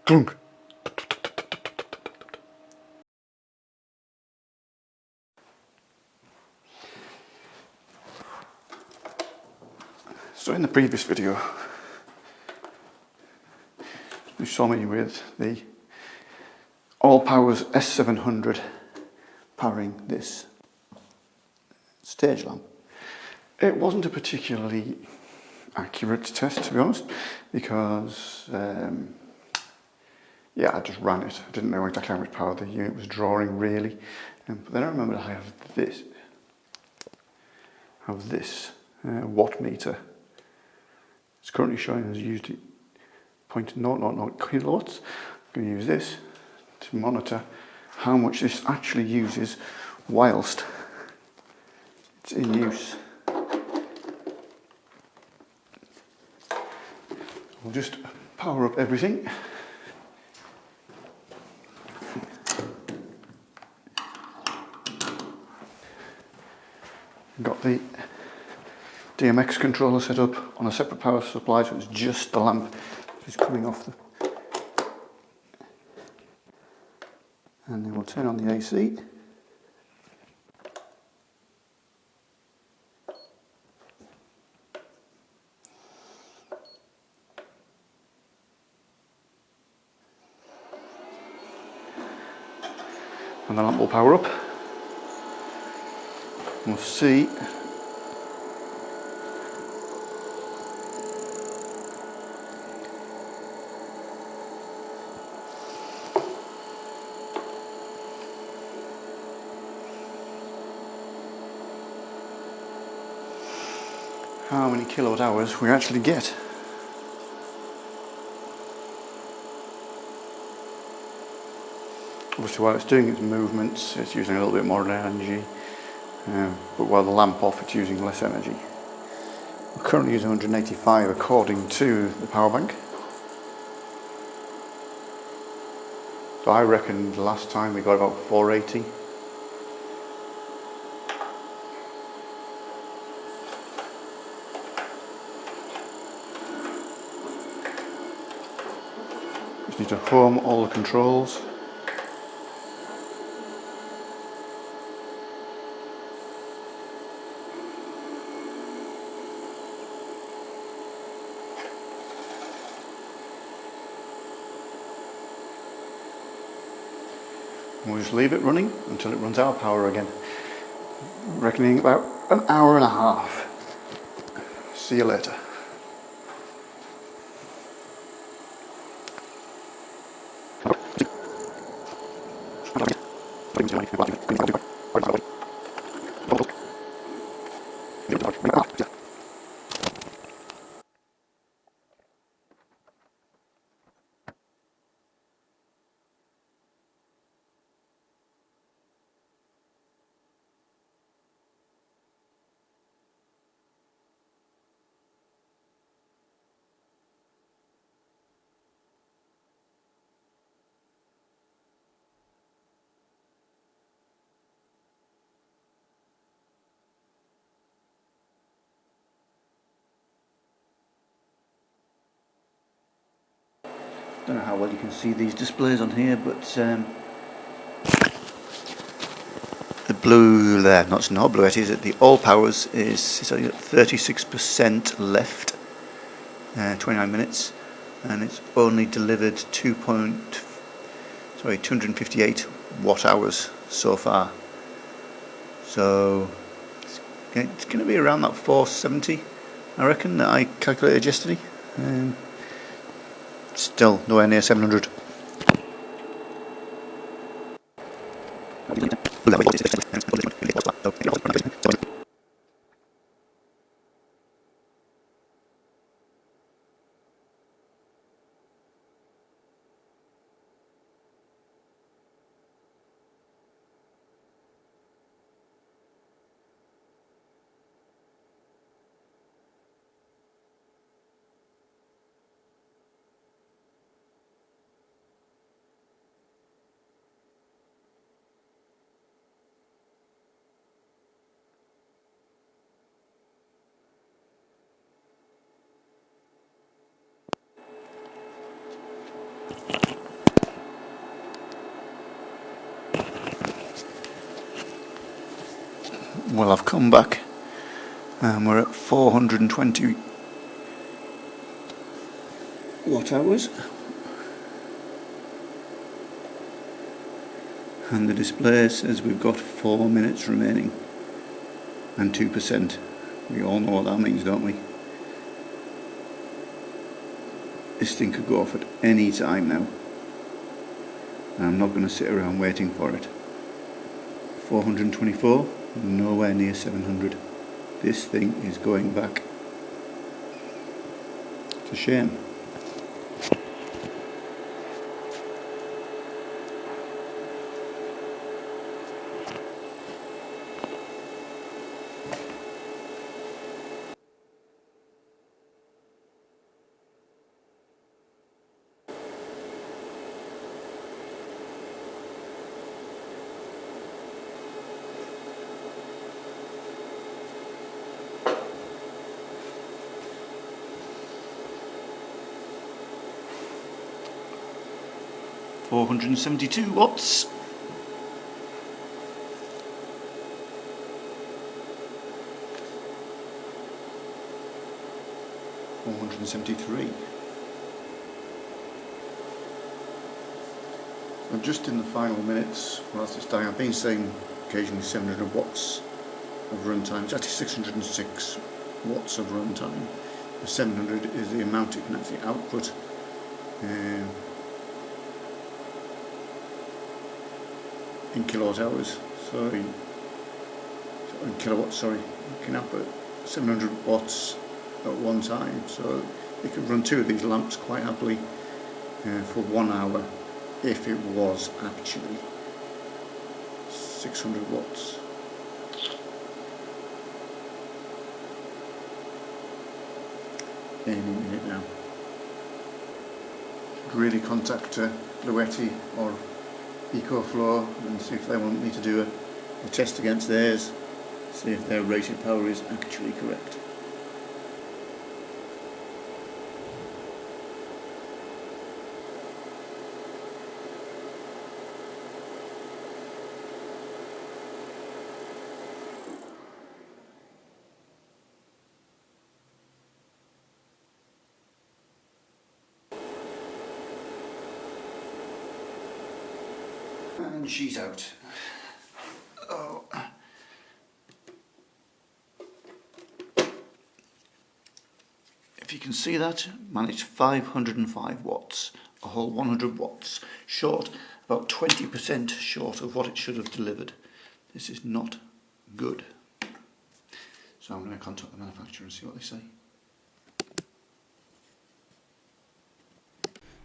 Clunk. So in the previous video, you saw me with the Allpowers S700 powering this stage lamp. It wasn't a particularly accurate test, to be honest, because yeah, I just ran it. I didn't know exactly how much power the unit was drawing really. But then I remembered I have this watt meter. It's currently showing as used 0.000 kilowatts. I'm going to use this to monitor how much this actually uses whilst it's in use. We'll just power up everything. Got the DMX controller set up on a separate power supply, so it's just the lamp that is coming off and then we'll turn on the AC. And the lamp will power up. We'll see how many kilowatt hours we actually get. Obviously while it's doing its movements it's using a little bit more energy, but while the lamp off it's using less energy. We're currently using 185 according to the power bank. So I reckon the last time we got about 480. Just need to home all the controls. We'll just leave it running until it runs out of power again. Reckoning about an hour and a half. See you later. Don't know how well you can see these displays on here, but the blue there, not blue, it is at the Allpowers is at 36% left, 29 minutes, and it's only delivered 258 watt hours so far. So it's going to be around that 470, I reckon, that I calculated yesterday. Still nowhere near 700. Well, I've come back and we're at 420 watt hours, and the display says we've got 4 minutes remaining and 2%. We all know what that means, don't we? This thing could go off at any time now, and I'm not going to sit around waiting for it. 424, nowhere near 700. This thing is going back. It's a shame. $472 watts. $473. I'm just in the final minutes whilst it's dying. I've been saying occasionally 700 watts of runtime. It's actually 606 watts of runtime. The 700 is the amount it can actually output. In kilowatt hours, so in kilowatts, sorry, you can output 700 watts at one time, so you could run 2 of these lamps quite happily for 1 hour if it was actually 600 watts. Any minute now. Should really contact Realy or EcoFlow and see if they want me to do a test against theirs, see if their rated power is actually correct. And she's out. Oh. If you can see that, managed 505 watts, a whole 100 watts short, about 20% short of what it should have delivered. This is not good. So I'm going to contact the manufacturer and see what they say.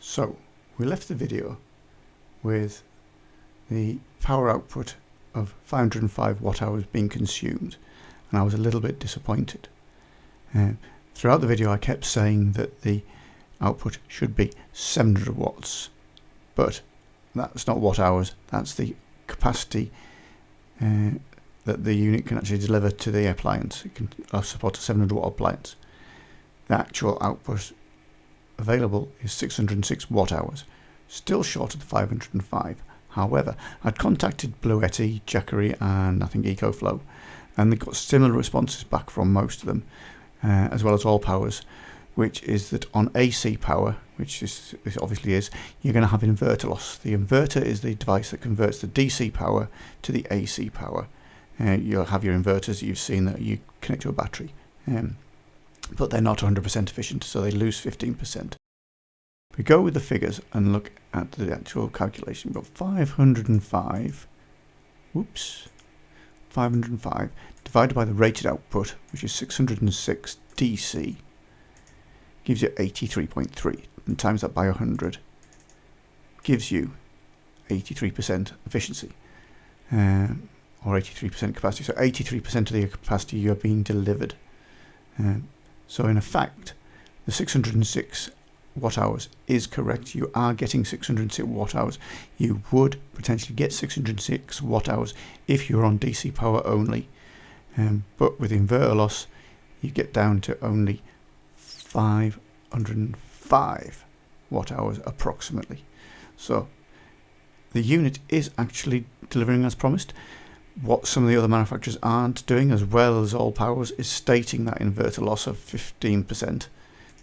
So we left the video with the power output of 505 watt hours being consumed, and I was a little bit disappointed. Throughout the video I kept saying that the output should be 700 watts, but that's not watt hours, that's the capacity that the unit can actually deliver to the appliance. It can support a 700 watt appliance. The actual output available is 606 watt hours, still short of the 505. However, I'd contacted Realy, Jackery and I think EcoFlow, and they got similar responses back from most of them, as well as Allpowers, which is that on AC power, which this obviously is, you're going to have inverter loss. The inverter is the device that converts the DC power to the AC power. You'll have your inverters that you've seen that you connect to a battery, but they're not 100% efficient, so they lose 15%. We go with the figures and look at the actual calculation. We've got 505 divided by the rated output, which is 606 DC, gives you 83.3, and times that by 100 gives you 83% efficiency, or 83% capacity. So 83% of the capacity you are being delivered. So in effect, the 606 watt hours is correct. You are getting 606 watt hours. You would potentially get 606 watt hours if you're on DC power only, but with inverter loss you get down to only 505 watt hours approximately. So the unit is actually delivering as promised, what some of the other manufacturers aren't doing, as well as Allpowers, is stating that inverter loss of 15%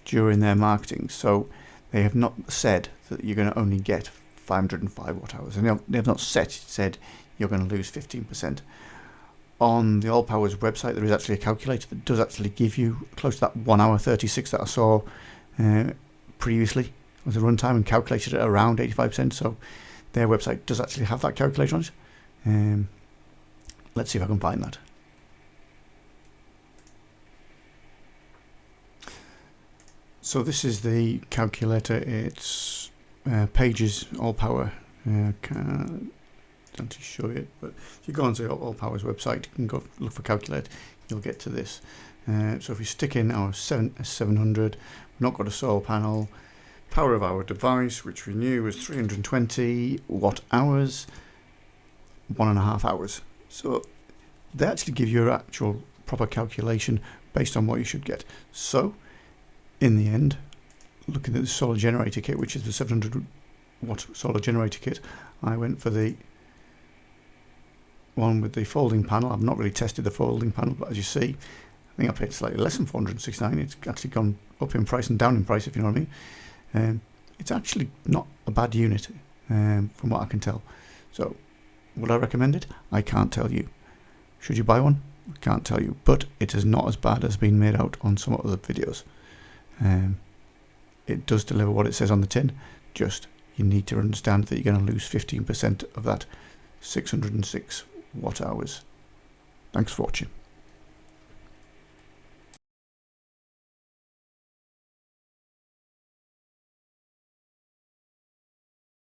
during their marketing. So they have not said that you're going to only get 505 watt hours, and they have not said you're going to lose 15%. On the Allpowers website, there is actually a calculator that does actually give you close to that 1 hour 36 that I saw previously as a runtime, and calculated it around 85%. So their website does actually have that calculator on it. Let's see if I can find that. So this is the calculator. It's Pages Allpower. Can't actually show you it, but if you go onto Allpower's website, you can go look for calculate. You'll get to this. So if we stick in our S700, we've not got a solar panel. Power of our device, which we knew was 320 watt hours, 1.5 hours. So they actually give you an actual proper calculation based on what you should get. So in the end, looking at the solar generator kit, which is the 700 watt solar generator kit, I went for the one with the folding panel. I've not really tested the folding panel, but as you see, I think I paid slightly less than 469. It's actually gone up in price and down in price, if you know what I mean. It's actually not a bad unit from what I can tell. So would I recommend it? I can't tell you. Should you buy one? I can't tell you, but it is not as bad as being made out on some other videos. It does deliver what it says on the tin, just you need to understand that you're going to lose 15% of that 606 watt hours. Thanks for watching.